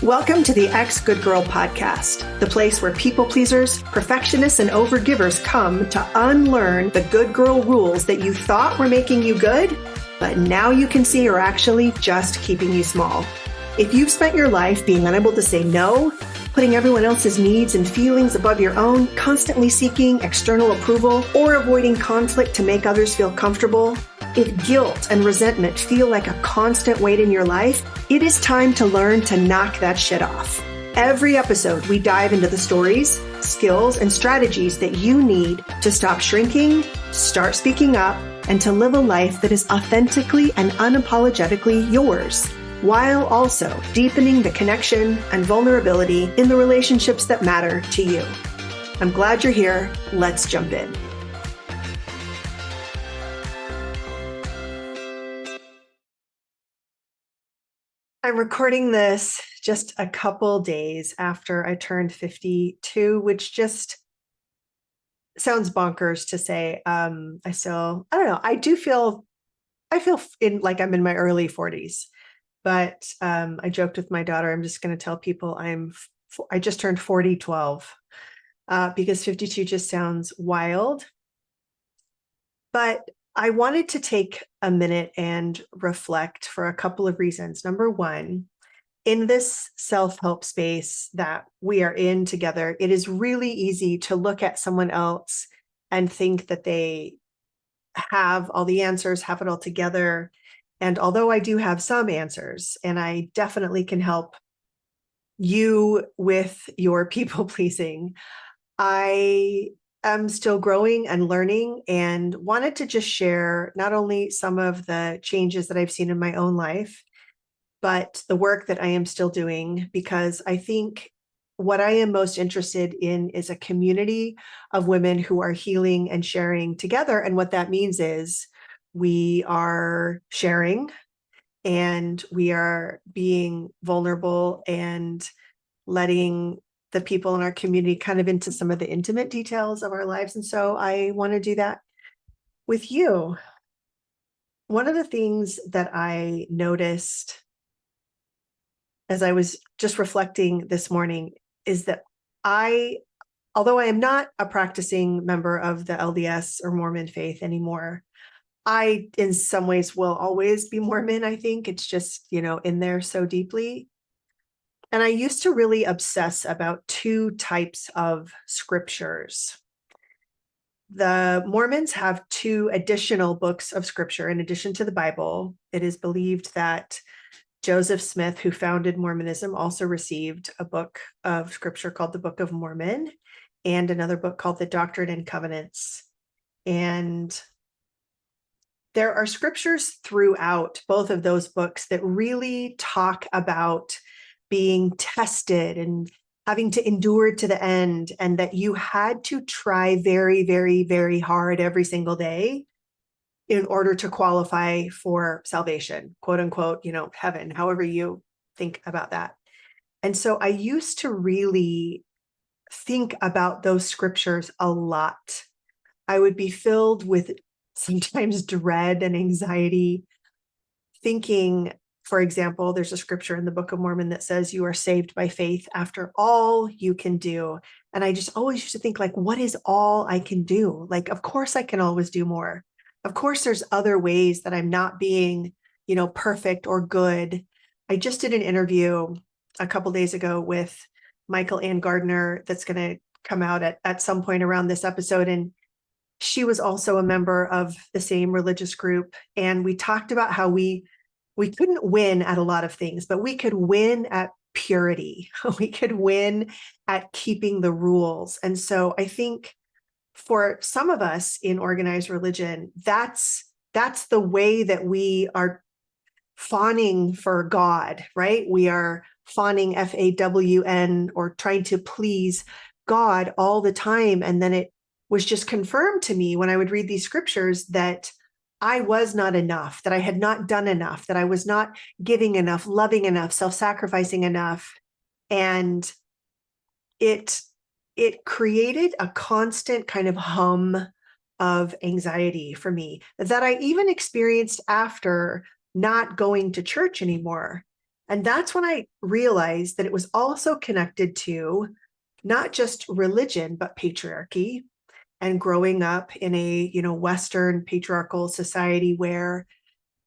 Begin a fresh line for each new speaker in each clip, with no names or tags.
Welcome to the Ex Good Girl podcast, the place where people pleasers, perfectionists, and overgivers come to unlearn the good girl rules that you thought were making you good, but now you can see are actually just keeping you small. If you've spent your life being unable to say no, putting everyone else's needs and feelings above your own, constantly seeking external approval, or avoiding conflict to make others feel comfortable, if guilt and resentment feel like a constant weight in your life, it is time to learn to knock that shit off. Every episode, we dive into the stories, skills, and strategies that you need to stop shrinking, start speaking up, and to live a life that is authentically and unapologetically yours, while also deepening the connection and vulnerability in the relationships that matter to you. I'm glad you're here. Let's jump in. I'm recording this just a couple days after I turned 52, which just sounds bonkers to say. I don't know. I feel like I'm in my early 40s, but I joked with my daughter, I'm just going to tell people I just turned 40/12 because 52 just sounds wild. But I wanted to take a minute and reflect for a couple of reasons. Number one, in this self-help space that we are in together, it is really easy to look at someone else and think that they have all the answers, have it all together. And although I do have some answers, and I definitely can help you with your people pleasing, I'm still growing and learning and wanted to just share not only some of the changes that I've seen in my own life, but the work that I am still doing, because I think what I am most interested in is a community of women who are healing and sharing together. And what that means is we are sharing and we are being vulnerable and letting the people in our community kind of into some of the intimate details of our lives. And so I want to do that with you. One of the things that I noticed as I was just reflecting this morning is that although I am not a practicing member of the LDS or Mormon faith anymore, I, in some ways, will always be Mormon. I think it's just, in there so deeply. And I used to really obsess about two types of scriptures. The Mormons have two additional books of scripture in addition to the Bible. It is believed that Joseph Smith, who founded Mormonism, also received a book of scripture called the Book of Mormon and another book called the Doctrine and Covenants. And there are scriptures throughout both of those books that really talk about being tested and having to endure to the end, and that you had to try very, very, very hard every single day in order to qualify for salvation, quote unquote, heaven, however you think about that. And so I used to really think about those scriptures a lot. I would be filled with sometimes dread and anxiety, thinking, for example, there's a scripture in the Book of Mormon that says you are saved by faith after all you can do. And I just always used to think, like, what is all I can do? Like, of course I can always do more. Of course there's other ways that I'm not being, perfect or good. I just did an interview a couple days ago with Michael Ann Gardner that's going to come out at some point around this episode. And she was also a member of the same religious group. And we talked about how we couldn't win at a lot of things, but we could win at purity. We could win at keeping the rules. And so I think for some of us in organized religion, that's the way that we are fawning for God, right? We are fawning FAWN, or trying to please God all the time. And then it was just confirmed to me when I would read these scriptures that I was not enough, that I had not done enough, that I was not giving enough, loving enough, self-sacrificing enough. And it created a constant kind of hum of anxiety for me that I even experienced after not going to church anymore. And that's when I realized that it was also connected to not just religion, but patriarchy, and growing up in a, Western patriarchal society where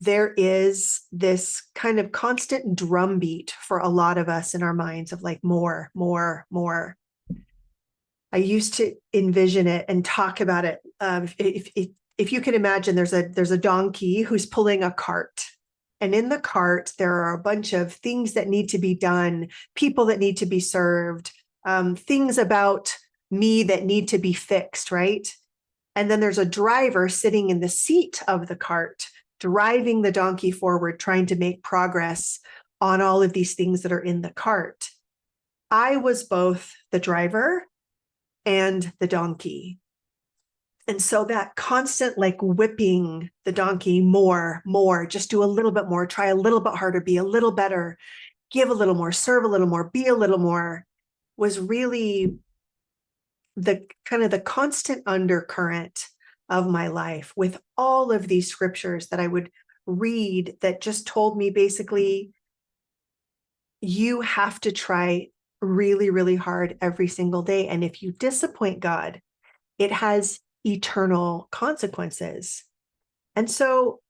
there is this kind of constant drumbeat for a lot of us in our minds of like more, more, more. I used to envision it and talk about it. If you can imagine, there's a donkey who's pulling a cart, and in the cart there are a bunch of things that need to be done, people that need to be served, things about me that need to be fixed, right? And then there's a driver sitting in the seat of the cart, driving the donkey forward, trying to make progress on all of these things that are in the cart. I was both the driver and the donkey. And so that constant like whipping the donkey more, just do a little bit more, try a little bit harder, be a little better, give a little more, serve a little more, be a little more, was really the kind of the constant undercurrent of my life, with all of these scriptures that I would read that just told me basically, you have to try really, really hard every single day. And if you disappoint God, it has eternal consequences. And so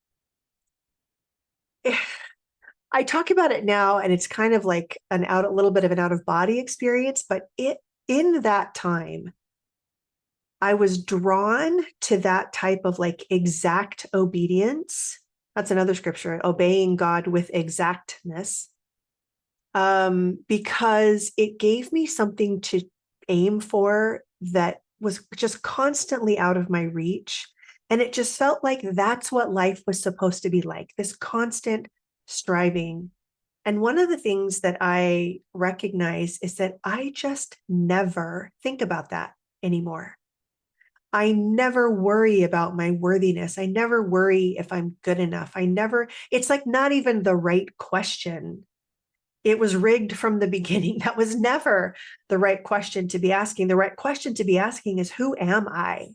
I talk about it now, and it's kind of like a little bit of an out of body experience, but in that time, I was drawn to that type of like exact obedience. That's another scripture, obeying God with exactness, because it gave me something to aim for that was just constantly out of my reach. And it just felt like that's what life was supposed to be like, this constant striving. And one of the things that I recognize is that I just never think about that anymore. I never worry about my worthiness. I never worry if I'm good enough. It's like not even the right question. It was rigged from the beginning. That was never the right question to be asking. The right question to be asking is, who am I?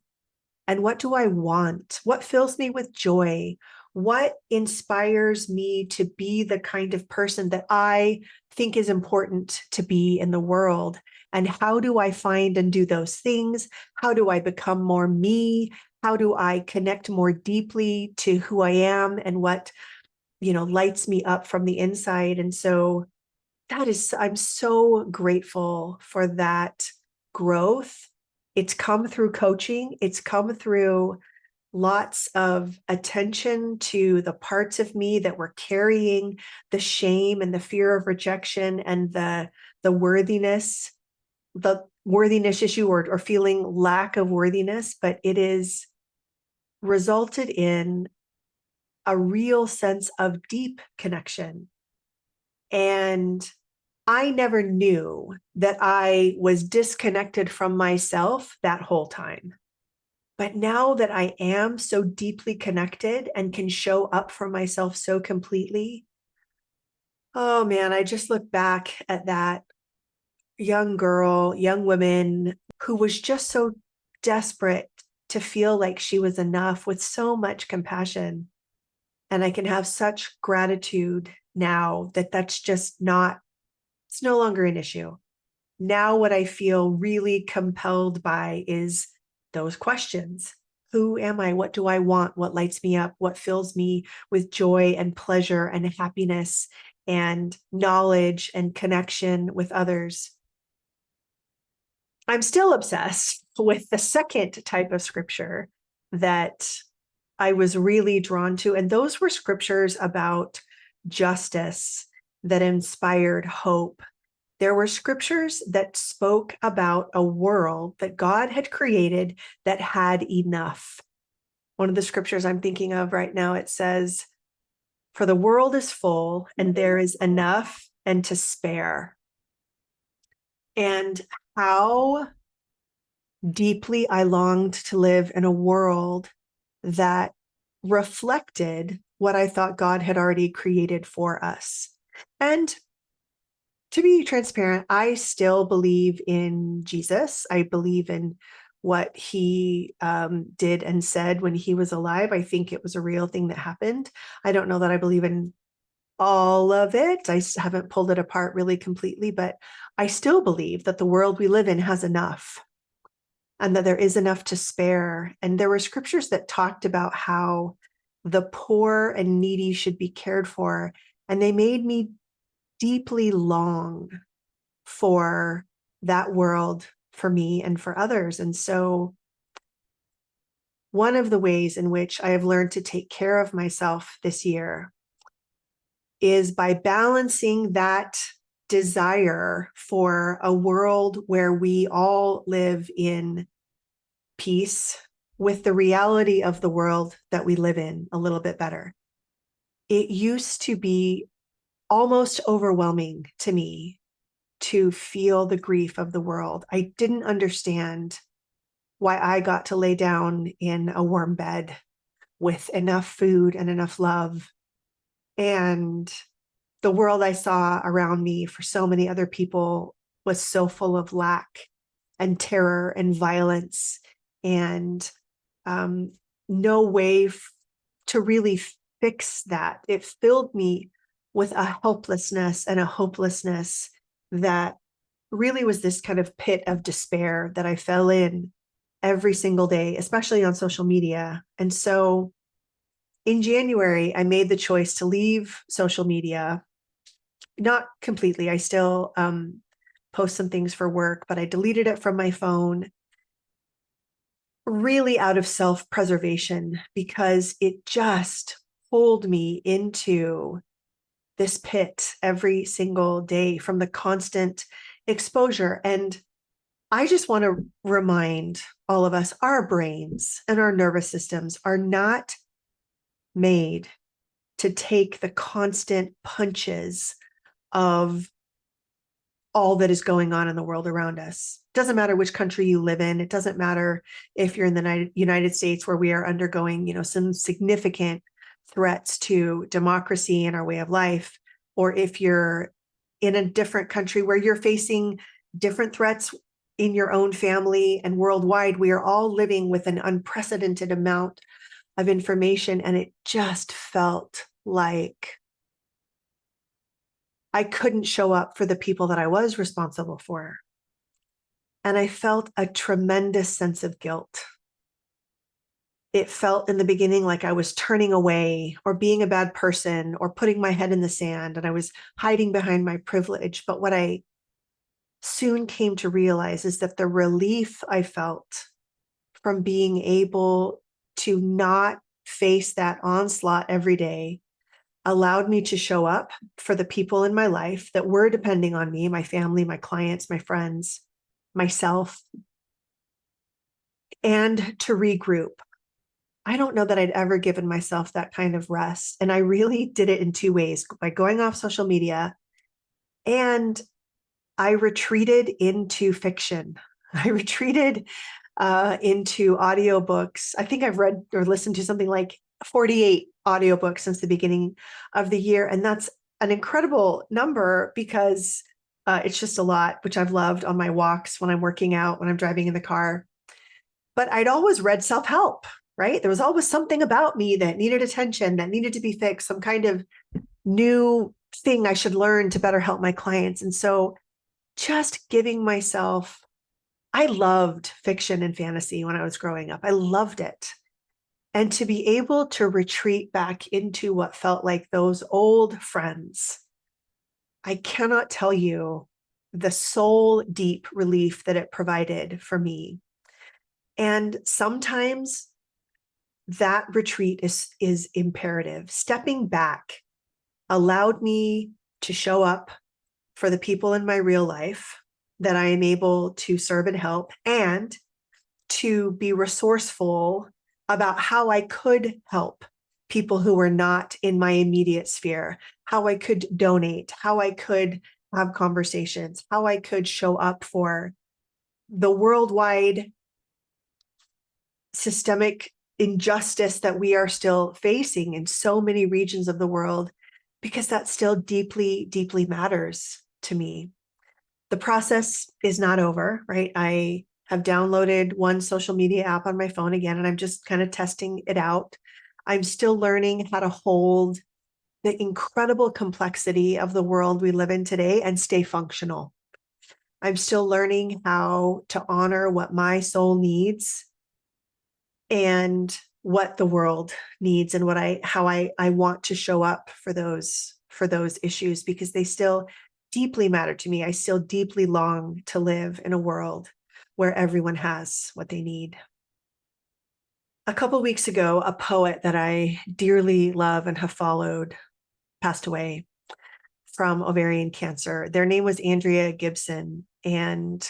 And what do I want? What fills me with joy? What inspires me to be the kind of person that I think is important to be in the world? And how do I find and do those things? How do I become more me? How do I connect more deeply to who I am and what, lights me up from the inside? And so I'm so grateful for that growth. It's come through coaching. It's come through lots of attention to the parts of me that were carrying the shame and the fear of rejection and the worthiness issue, or feeling lack of worthiness. But it is resulted in a real sense of deep connection. And I never knew that I was disconnected from myself that whole time. But now that I am so deeply connected and can show up for myself so completely, oh man, I just look back at that young woman who was just so desperate to feel like she was enough, with so much compassion. And I can have such gratitude now that that's just not, it's no longer an issue. Now, what I feel really compelled by is those questions. Who am I? What do I want? What lights me up? What fills me with joy and pleasure and happiness and knowledge and connection with others? I'm still obsessed with the second type of scripture that I was really drawn to. And those were scriptures about justice that inspired hope. There were scriptures that spoke about a world that God had created that had enough. One of the scriptures I'm thinking of right now, it says, "For the world is full and there is enough and to spare." And how deeply I longed to live in a world that reflected what I thought God had already created for us. And to be transparent, I still believe in Jesus. I believe in what he did and said when he was alive. I think it was a real thing that happened. I don't know that I believe in all of it. I haven't pulled it apart really completely, but I still believe that the world we live in has enough and that there is enough to spare. And there were scriptures that talked about how the poor and needy should be cared for. And they made me deeply long for that world for me and for others. And so one of the ways in which I have learned to take care of myself this year is by balancing that desire for a world where we all live in peace with the reality of the world that we live in a little bit better. It used to be almost overwhelming to me to feel the grief of the world. I didn't understand why I got to lay down in a warm bed with enough food and enough love. And the world I saw around me for so many other people was so full of lack and terror and violence and no way to really fix that. It filled me with a helplessness and a hopelessness that really was this kind of pit of despair that I fell in every single day, especially on social media. And so in January, I made the choice to leave social media, not completely. I still post some things for work, but I deleted it from my phone really out of self-preservation because it just pulled me into this pit every single day from the constant exposure. And I just want to remind all of us, our brains and our nervous systems are not made to take the constant punches of all that is going on in the world around us. It doesn't matter which country you live in. It doesn't matter if you're in the United States, where we are undergoing, some significant threats to democracy and our way of life, or if you're in a different country where you're facing different threats in your own family and worldwide. We are all living with an unprecedented amount of information, and it just felt like I couldn't show up for the people that I was responsible for. And I felt a tremendous sense of guilt. It felt in the beginning like I was turning away or being a bad person or putting my head in the sand, and I was hiding behind my privilege. But what I soon came to realize is that the relief I felt from being able to not face that onslaught every day allowed me to show up for the people in my life that were depending on me, my family, my clients, my friends, myself, and to regroup. I don't know that I'd ever given myself that kind of rest. And I really did it in two ways: by going off social media, and I retreated into fiction. I retreated into audiobooks. I think I've read or listened to something like 48 audiobooks since the beginning of the year. And that's an incredible number because it's just a lot, which I've loved on my walks, when I'm working out, when I'm driving in the car. But I'd always read self-help, right? There was always something about me that needed attention, that needed to be fixed, some kind of new thing I should learn to better help my clients. And so just giving myself, I loved fiction and fantasy when I was growing up. I loved it. And to be able to retreat back into what felt like those old friends, I cannot tell you the soul deep relief that it provided for me. And sometimes that retreat is imperative. Stepping back allowed me to show up for the people in my real life that I am able to serve and help, and to be resourceful about how I could help people who were not in my immediate sphere, how I could donate, how I could have conversations, how I could show up for the worldwide systemic injustice that we are still facing in so many regions of the world, because that still deeply, deeply matters to me. The process is not over, right? I have downloaded one social media app on my phone again, and I'm just kind of testing it out. I'm still learning how to hold the incredible complexity of the world we live in today and stay functional. I'm still learning how to honor what my soul needs and what the world needs, and how I want to show up for those issues, because they still deeply matter to me. I still deeply long to live in a world where everyone has what they need. A couple weeks ago, a poet that I dearly love and have followed passed away from ovarian cancer. Their name was Andrea Gibson. And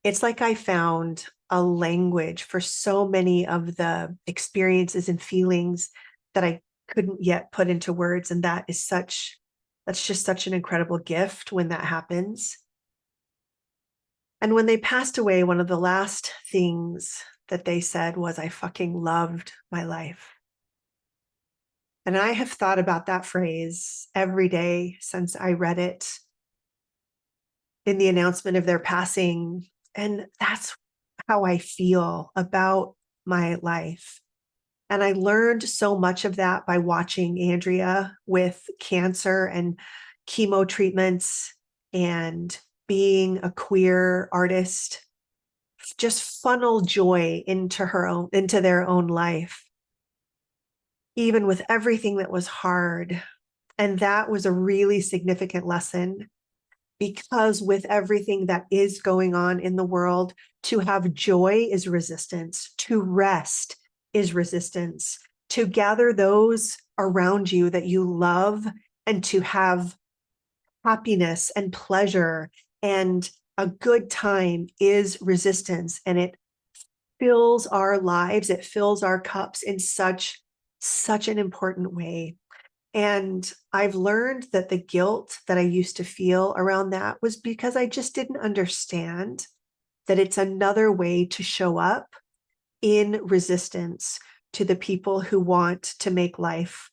it's like I found a language for so many of the experiences and feelings that I couldn't yet put into words. And that's just such an incredible gift when that happens. And when they passed away, one of the last things that they said was, "I fucking loved my life." And I have thought about that phrase every day since I read it in the announcement of their passing. And that's how I feel about my life. And I learned so much of that by watching Andrea with cancer and chemo treatments, and being a queer artist just funnel joy into their own life, even with everything that was hard. And that was a really significant lesson, because with everything that is going on in the world, to have joy is resistance, to rest is resistance, to gather those around you that you love and to have happiness and pleasure and a good time is resistance. And it fills our lives, it fills our cups in such an important way. And I've learned that the guilt that I used to feel around that was because I just didn't understand that it's another way to show up in resistance to the people who want to make life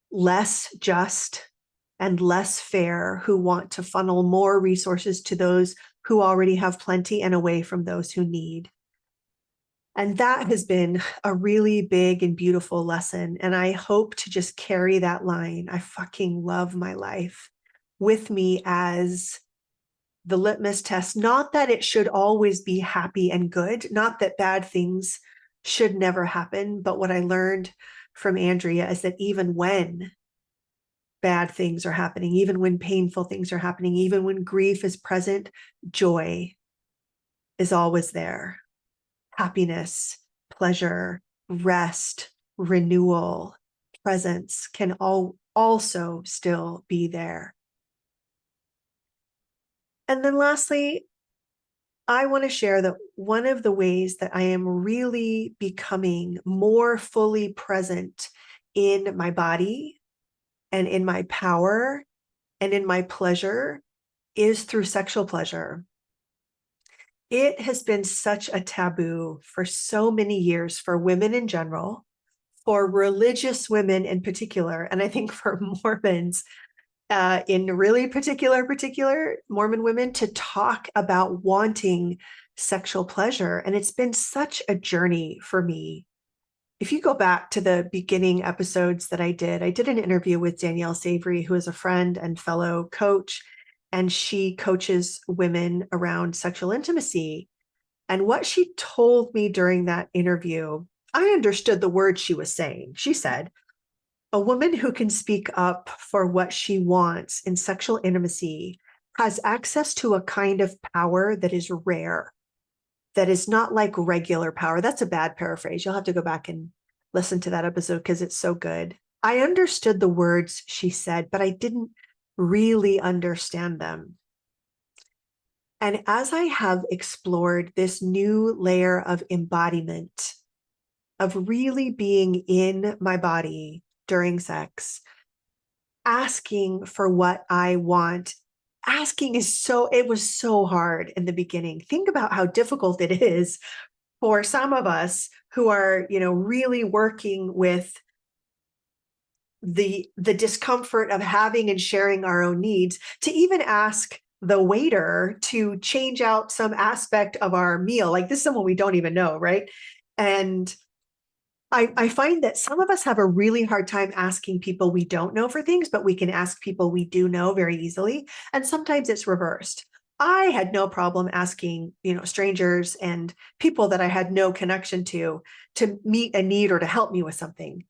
less just and less fair, who want to funnel more resources to those who already have plenty and away from those who need. And that has been a really big and beautiful lesson. And I hope to just carry that line, "I fucking love my life," with me as the litmus test. Not that it should always be happy and good, not that bad things should never happen. But what I learned from Andrea is that even when bad things are happening, even when painful things are happening, even when grief is present, joy is always there. Happiness, pleasure, rest, renewal, presence can also still be there. And then lastly, I want to share that one of the ways that I am really becoming more fully present in my body and in my power and in my pleasure is through sexual pleasure. It has been such a taboo for so many years for women in general, for religious women in particular, and I think for Mormons in really particular Mormon women, to talk about wanting sexual pleasure. And it's been such a journey for me. If you go back to the beginning episodes that I did an interview with Danielle Savory, who is a friend and fellow coach, and she coaches women around sexual intimacy. And what she told me during that interview, I understood the words she was saying. She said, "A woman who can speak up for what she wants in sexual intimacy has access to a kind of power that is rare, that is not like regular power." That's a bad paraphrase. You'll have to go back and listen to that episode because it's so good. I understood the words she said, but I didn't really understand them. And as I have explored this new layer of embodiment, of really being in my body during sex, asking for what I want, it was so hard in the beginning. Think about how difficult it is for some of us who are, really working with the discomfort of having and sharing our own needs, to even ask the waiter to change out some aspect of our meal. Like, this is someone we don't even know, right? And I find that some of us have a really hard time asking people we don't know for things, but we can ask people we do know very easily. And sometimes it's reversed. I had no problem asking, strangers and people that I had no connection to meet a need or to help me with something.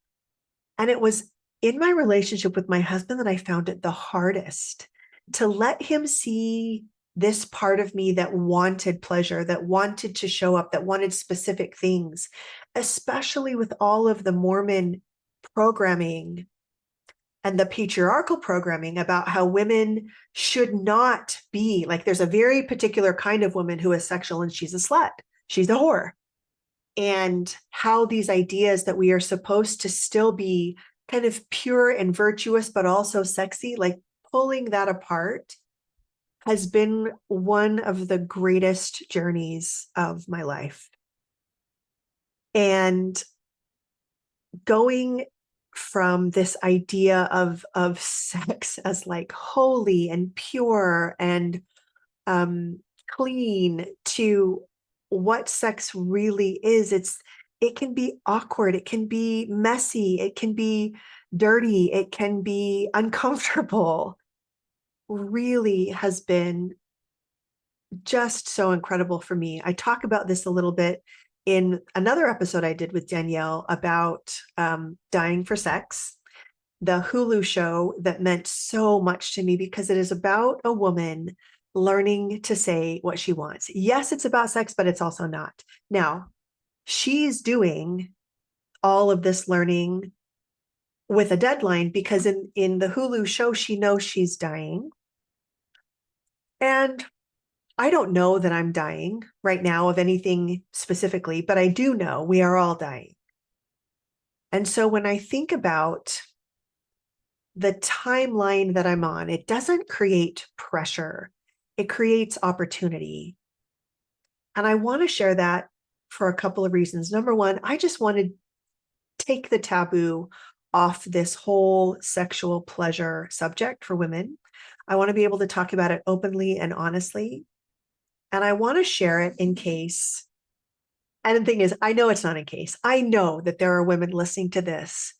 And it was in my relationship with my husband that I found it the hardest to let him see this part of me that wanted pleasure, that wanted to show up, that wanted specific things, especially with all of the Mormon programming and the patriarchal programming about how women should not be like, there's a very particular kind of woman who is sexual and she's a slut, she's a whore. And how these ideas that we are supposed to still be kind of pure and virtuous, but also sexy, like pulling that apart has been one of the greatest journeys of my life. And going from this idea of sex as like holy and pure and clean to what sex really is, it can be awkward, it can be messy, it can be dirty, it can be uncomfortable, really has been just so incredible for me. I talk about this a little bit in another episode I did with Danielle about dying for sex, the Hulu show that meant so much to me because it is about a woman learning to say what she wants. Yes, it's about sex, but it's also not. Now, she's doing all of this learning with a deadline because in the Hulu show, she knows she's dying. And I don't know that I'm dying right now of anything specifically, but I do know we are all dying. And so when I think about the timeline that I'm on, it doesn't create pressure. It creates opportunity. And I want to share that for a couple of reasons. Number one, I just want to take the taboo off this whole sexual pleasure subject for women. I want to be able to talk about it openly and honestly. And I want to share it in case. And the thing is, I know it's not in case. I know that there are women listening to this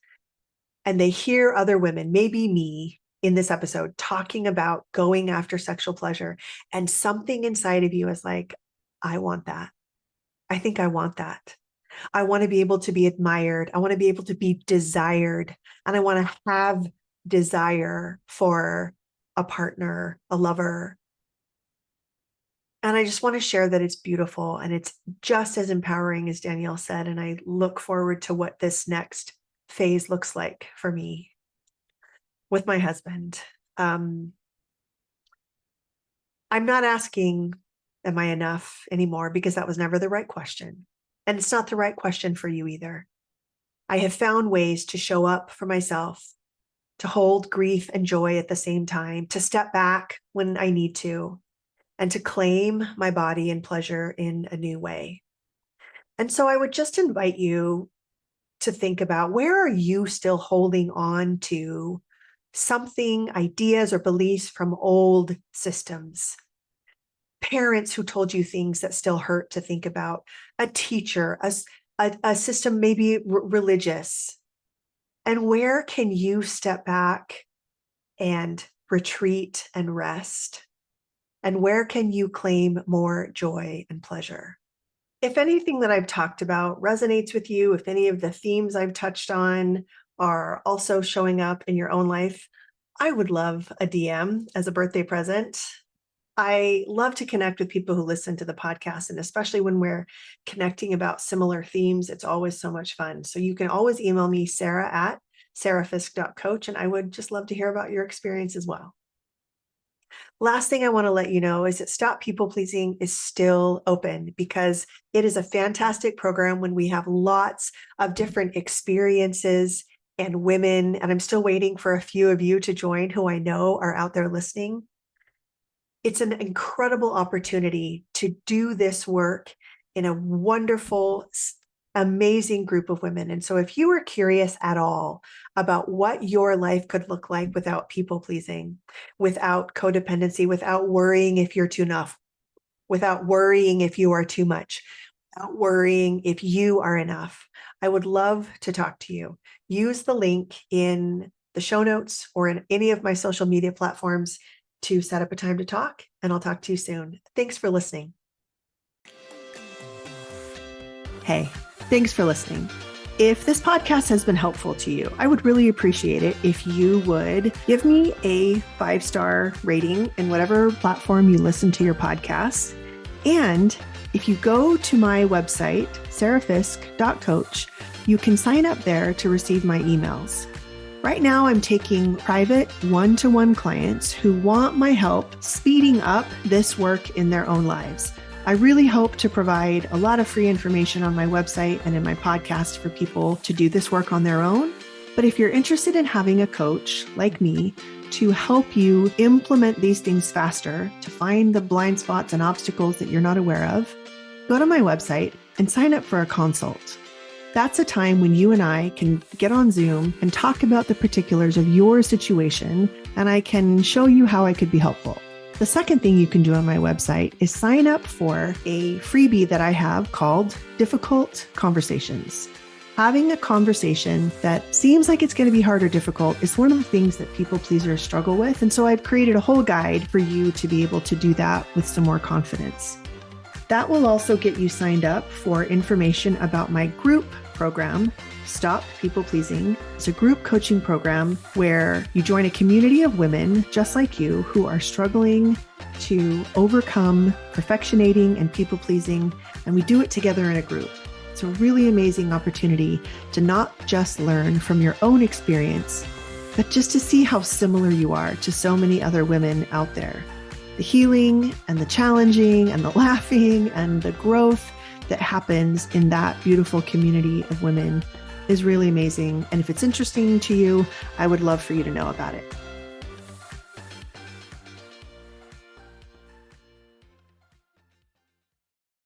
and they hear other women, maybe me in this episode, talking about going after sexual pleasure. And something inside of you is like, I want that. I think I want that. I want to be able to be admired. I want to be able to be desired. And I want to have desire for a partner, a lover. And I just want to share that it's beautiful and it's just as empowering as Danielle said. And I look forward to what this next phase looks like for me with my husband. I'm not asking, am I enough anymore? Because that was never the right question. And it's not the right question for you either. I have found ways to show up for myself, to hold grief and joy at the same time, to step back when I need to, and to claim my body and pleasure in a new way. And so I would just invite you to think about, where are you still holding on to something, ideas or beliefs from old systems? Parents who told you things that still hurt to think about, a teacher, a system maybe religious. And where can you step back and retreat and rest? And where can you claim more joy and pleasure? If anything that I've talked about resonates with you, if any of the themes I've touched on are also showing up in your own life, I would love a DM as a birthday present. I love to connect with people who listen to the podcast, and especially when we're connecting about similar themes, it's always so much fun. So you can always email me, sarah@sarahfisk.coach, and I would just love to hear about your experience as well. Last thing I want to let you know is that Stop People Pleasing is still open because it is a fantastic program when we have lots of different experiences and women, and I'm still waiting for a few of you to join who I know are out there listening. It's an incredible opportunity to do this work in a wonderful, amazing group of women. And so if you are curious at all about what your life could look like without people pleasing, without codependency, without worrying if you're too enough, without worrying if you are too much, without worrying if you are enough, I would love to talk to you. Use the link in the show notes or in any of my social media platforms to set up a time to talk, and I'll talk to you soon. Thanks for listening. Hey, thanks for listening. If this podcast has been helpful to you, I would really appreciate it if you would give me a 5-star rating in whatever platform you listen to your podcasts. And if you go to my website, sarahfisk.coach, you can sign up there to receive my emails. Right now, I'm taking private one-to-one clients who want my help speeding up this work in their own lives. I really hope to provide a lot of free information on my website and in my podcast for people to do this work on their own. But if you're interested in having a coach like me to help you implement these things faster, to find the blind spots and obstacles that you're not aware of, go to my website and sign up for a consult. That's a time when you and I can get on Zoom and talk about the particulars of your situation, and I can show you how I could be helpful. The second thing you can do on my website is sign up for a freebie that I have called Difficult Conversations. Having a conversation that seems like it's going to be hard or difficult is one of the things that people pleasers struggle with. And so I've created a whole guide for you to be able to do that with some more confidence. That will also get you signed up for information about my group program, Stop People Pleasing. It's a group coaching program where you join a community of women just like you who are struggling to overcome perfectionating and people pleasing, and we do it together in a group. It's a really amazing opportunity to not just learn from your own experience, but just to see how similar you are to so many other women out there. The healing and the challenging and the laughing and the growth that happens in that beautiful community of women is really amazing. And if it's interesting to you, I would love for you to know about it.